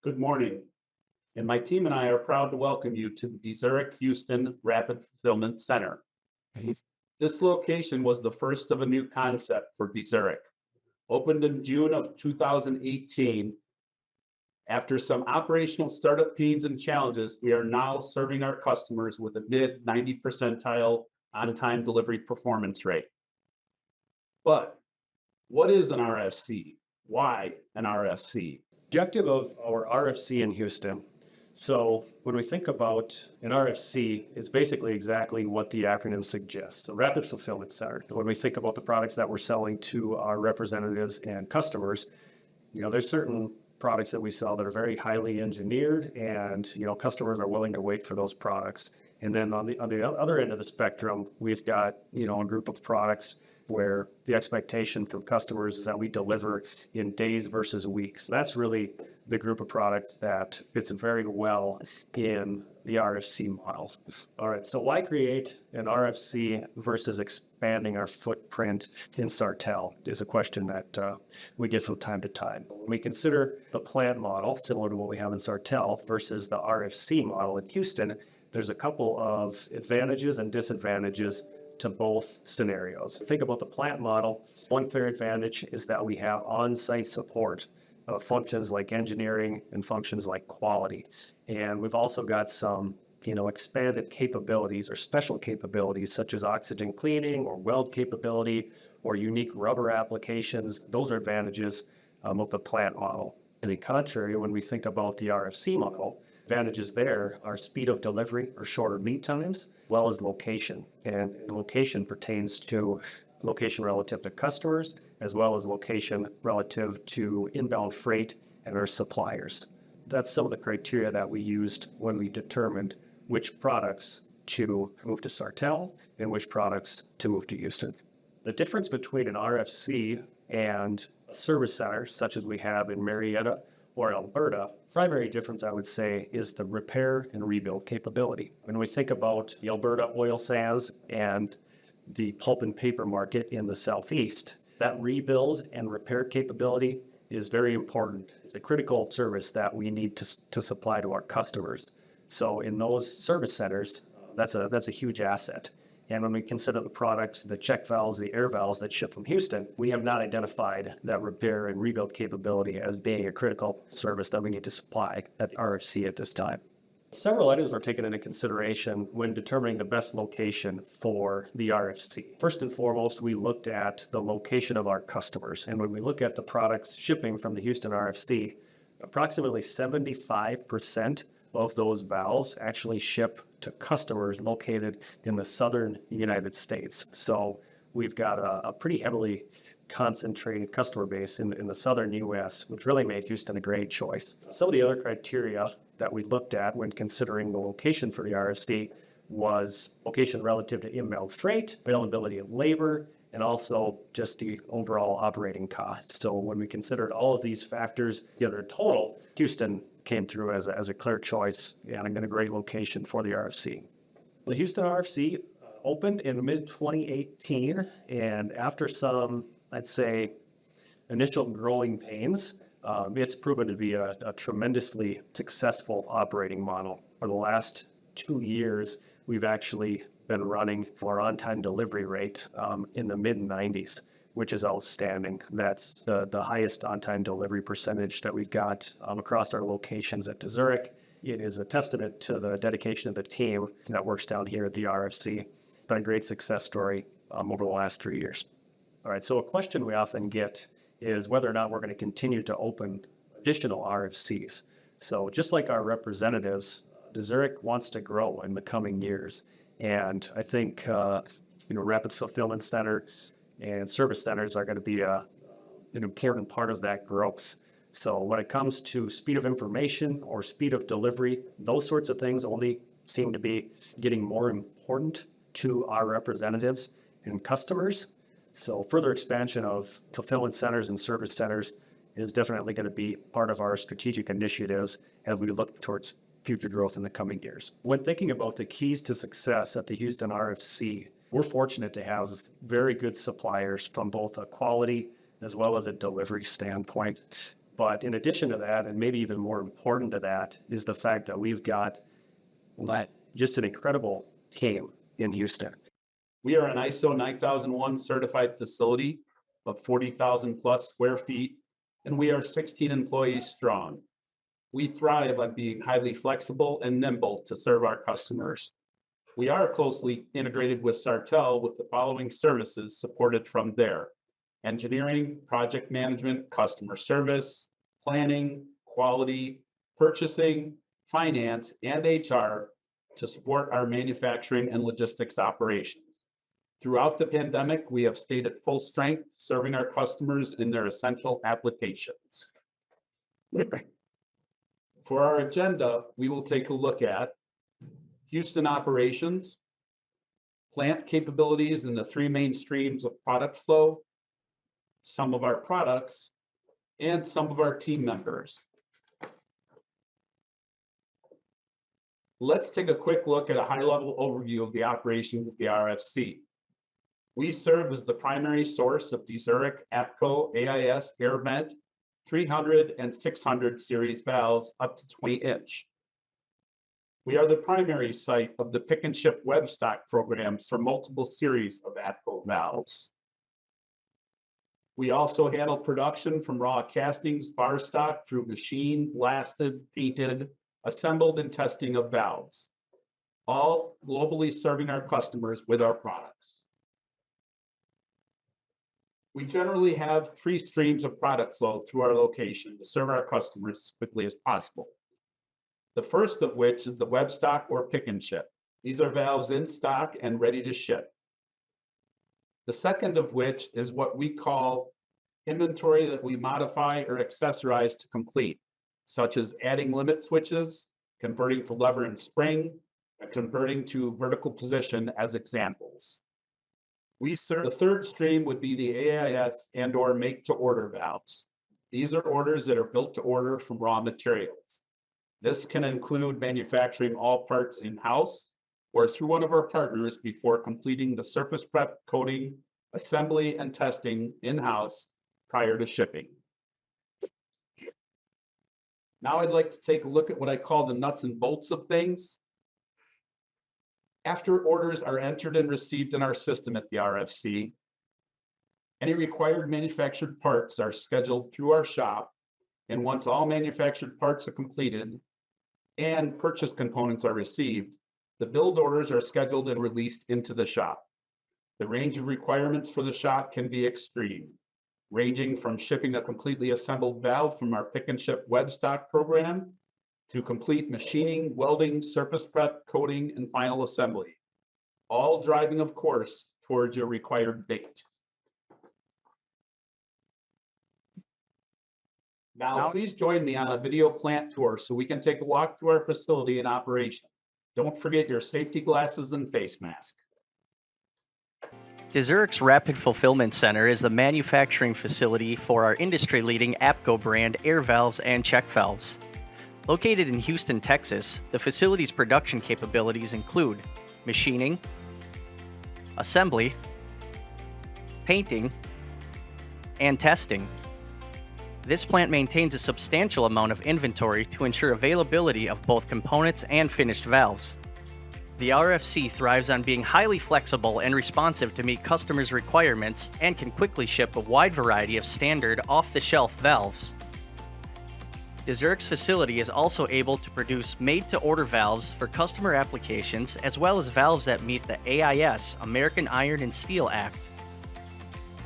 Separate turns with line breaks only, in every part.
Good morning, and my team and I are proud to welcome you to the DeZURIK Houston Rapid Fulfillment Center. This location was the first of a new concept for DeZURIK. Opened in June of 2018, after some operational startup pains and challenges, we are now serving our customers with a mid 90 percentile on-time delivery performance rate. But what is an RFC? Why an RFC?
Objective of our RFC in Houston. So when we think about an RFC, it's basically exactly what the acronym suggests, a rapid fulfillment center. When we think about the products that we're selling to our representatives and customers, there's certain products that we sell that are very highly engineered, and customers are willing to wait for those products. And then on the other end of the spectrum, we've got a group of products where the expectation from customers is that we deliver in days versus weeks. That's really the group of products that fits very well in the RFC model. All right, so why create an RFC versus expanding our footprint in Sartell is a question that we get from time to time. When we consider the plant model, similar to what we have in Sartell, versus the RFC model in Houston, there's a couple of advantages and disadvantages to both scenarios. Think about the plant model. One clear advantage is that we have on-site support of functions like engineering and functions like quality. And we've also got some, expanded capabilities or special capabilities such as oxygen cleaning or weld capability or unique rubber applications. Those are advantages of the plant model. To the contrary, when we think about the RFC model, advantages there are speed of delivery or shorter lead times, as well as location. And location pertains to location relative to customers, as well as location relative to inbound freight and our suppliers. That's some of the criteria that we used when we determined which products to move to Sartell and which products to move to Houston. The difference between an RFC and a service center, such as we have in Marietta or Alberta, primary difference, I would say, is the repair and rebuild capability. When we think about the Alberta oil sands and the pulp and paper market in the Southeast, that rebuild and repair capability is very important. It's a critical service that we need to supply to our customers. So in those service centers, that's a huge asset. And when we consider the products, the check valves, the air valves that ship from Houston, we have not identified that repair and rebuild capability as being a critical service that we need to supply at the RFC at this time. Several items were taken into consideration when determining the best location for the RFC. First and foremost, we looked at the location of our customers. And when we look at the products shipping from the Houston RFC, approximately 75% of those valves actually ship to customers located in the southern United States. So we've got a pretty heavily concentrated customer base in the southern U.S., which really made Houston a great choice. Some of the other criteria that we looked at when considering the location for the RFC was location relative to inbound freight, availability of labor, and also just the overall operating cost. So when we considered all of these factors together in total, Houston came through as a clear choice and a great location for the RFC. The Houston RFC opened in mid-2018, and after some, I'd say, initial growing pains, it's proven to be a tremendously successful operating model. For the last 2 years, we've actually been running our on-time delivery rate in the mid-90s, which is outstanding. That's the highest on-time delivery percentage that we've got across our locations at DeZURIK. It is a testament to the dedication of the team that works down here at the RFC. It's been a great success story over the last 3 years. All right, so a question we often get is whether or not we're going to continue to open additional RFCs. So just like our representatives, DeZURIK wants to grow in the coming years. And I think, rapid fulfillment centers and service centers are going to be an important part of that growth. So when it comes to speed of information or speed of delivery, those sorts of things only seem to be getting more important to our representatives and customers. So further expansion of fulfillment centers and service centers is definitely going to be part of our strategic initiatives as we look towards future growth in the coming years. When thinking about the keys to success at the Houston RFC, we're fortunate to have very good suppliers from both a quality as well as a delivery standpoint. But in addition to that, and maybe even more important to that, is the fact that we've got just an incredible team in Houston.
We are an ISO 9001 certified facility of 40,000 plus square feet, and we are 16 employees strong. We thrive on being highly flexible and nimble to serve our customers. We are closely integrated with Sartell with the following services supported from there: engineering, project management, customer service, planning, quality, purchasing, finance, and HR to support our manufacturing and logistics operations. Throughout the pandemic, we have stayed at full strength, serving our customers in their essential applications. For our agenda, we will take a look at Houston operations, plant capabilities in the three main streams of product flow, some of our products, and some of our team members. Let's take a quick look at a high-level overview of the operations of the RFC. We serve as the primary source of DeZURIK, APCO, AIS, air vent, 300 and 600 series valves up to 20-inch. We are the primary site of the pick and ship web stock programs for multiple series of APCO valves. We also handle production from raw castings, bar stock through machined, blasted, painted, assembled, and testing of valves, all globally serving our customers with our products. We generally have three streams of product flow through our location to serve our customers as quickly as possible. The first of which is the web stock or pick and ship. These are valves in stock and ready to ship. The second of which is what we call inventory that we modify or accessorize to complete, such as adding limit switches, converting to lever and spring, and converting to vertical position as examples. The third stream would be the AIS and or make to order valves. These are orders that are built to order from raw materials. This can include manufacturing all parts in-house or through one of our partners before completing the surface prep, coating, assembly, and testing in-house prior to shipping. Now I'd like to take a look at what I call the nuts and bolts of things. After orders are entered and received in our system at the RFC, any required manufactured parts are scheduled through our shop, and once all manufactured parts are completed and purchase components are received, the build orders are scheduled and released into the shop. The range of requirements for the shop can be extreme, ranging from shipping a completely assembled valve from our pick and ship web stock program to complete machining, welding, surface prep, coating, and final assembly, all driving, of course, towards your required date. Now, please join me on a video plant tour so we can take a walk through our facility in operation. Don't forget your safety glasses and face mask.
DeZURIK's Rapid Fulfillment Center is the manufacturing facility for our industry-leading APCO brand air valves and check valves. Located in Houston, Texas, the facility's production capabilities include machining, assembly, painting, and testing. This plant maintains a substantial amount of inventory to ensure availability of both components and finished valves. The RFC thrives on being highly flexible and responsive to meet customers' requirements and can quickly ship a wide variety of standard off-the-shelf valves. DeZURIK's facility is also able to produce made-to-order valves for customer applications as well as valves that meet the AIS, American Iron and Steel Act.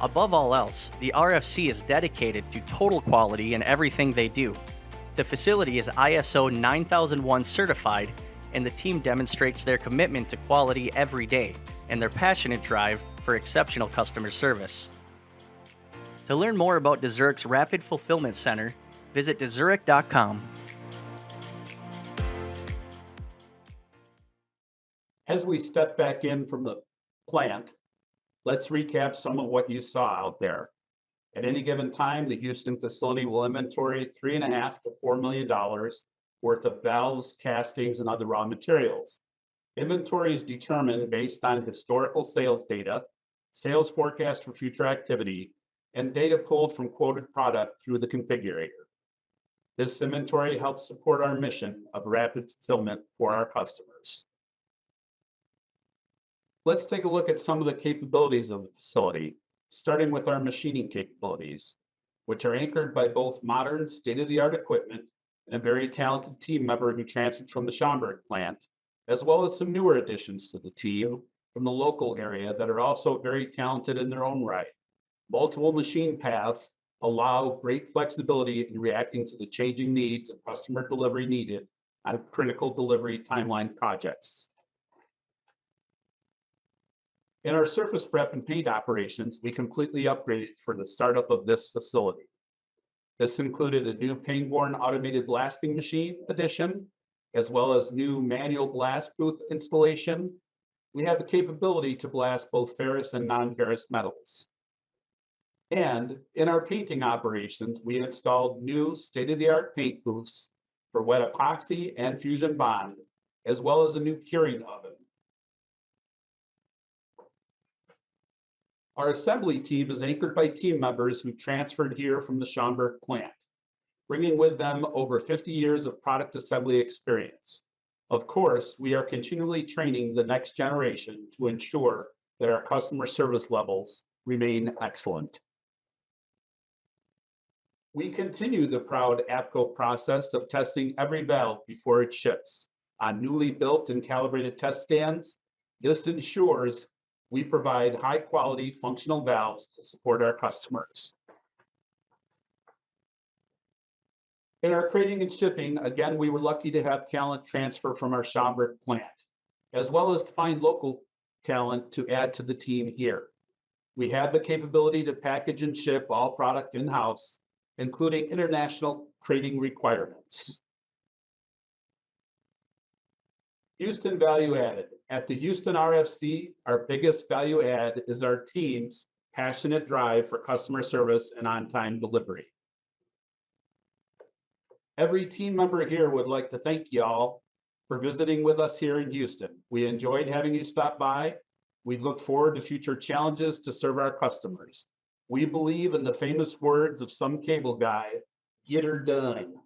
Above all else, the RFC is dedicated to total quality in everything they do. The facility is ISO 9001 certified, and the team demonstrates their commitment to quality every day and their passionate drive for exceptional customer service. To learn more about DeZURIK's Rapid Fulfillment Center, visit DeZURIK.com.
As we step back in from the plant, let's recap some of what you saw out there. At any given time, the Houston facility will inventory $3.5 to $4 million worth of valves, castings, and other raw materials. Inventory is determined based on historical sales data, sales forecast for future activity, and data pulled from quoted product through the configurator. This inventory helps support our mission of rapid fulfillment for our customers. Let's take a look at some of the capabilities of the facility, starting with our machining capabilities, which are anchored by both modern state-of-the-art equipment and a very talented team member who transferred from the Schaumburg plant, as well as some newer additions to the team from the local area that are also very talented in their own right. Multiple machine paths allow great flexibility in reacting to the changing needs of customer delivery needed on critical delivery timeline projects. In our surface prep and paint operations, we completely upgraded for the startup of this facility. This included a new Pangborn automated blasting machine addition, as well as new manual blast booth installation. We have the capability to blast both ferrous and non-ferrous metals. And in our painting operations, we installed new state-of-the-art paint booths for wet epoxy and fusion bond, as well as a new curing oven. Our assembly team is anchored by team members who transferred here from the Schaumburg plant, bringing with them over 50 years of product assembly experience. Of course, we are continually training the next generation to ensure that our customer service levels remain excellent. We continue the proud APCO process of testing every valve before it ships on newly built and calibrated test stands. This ensures we provide high-quality functional valves to support our customers. In our crating and shipping, again, we were lucky to have talent transfer from our Schaumburg plant, as well as to find local talent to add to the team here. We have the capability to package and ship all product in-house, including international crating requirements. Houston value added. At the Houston RFC, our biggest value add is our team's passionate drive for customer service and on-time delivery. Every team member here would like to thank y'all for visiting with us here in Houston. We enjoyed having you stop by. We look forward to future challenges to serve our customers. We believe in the famous words of some cable guy, "Get her done."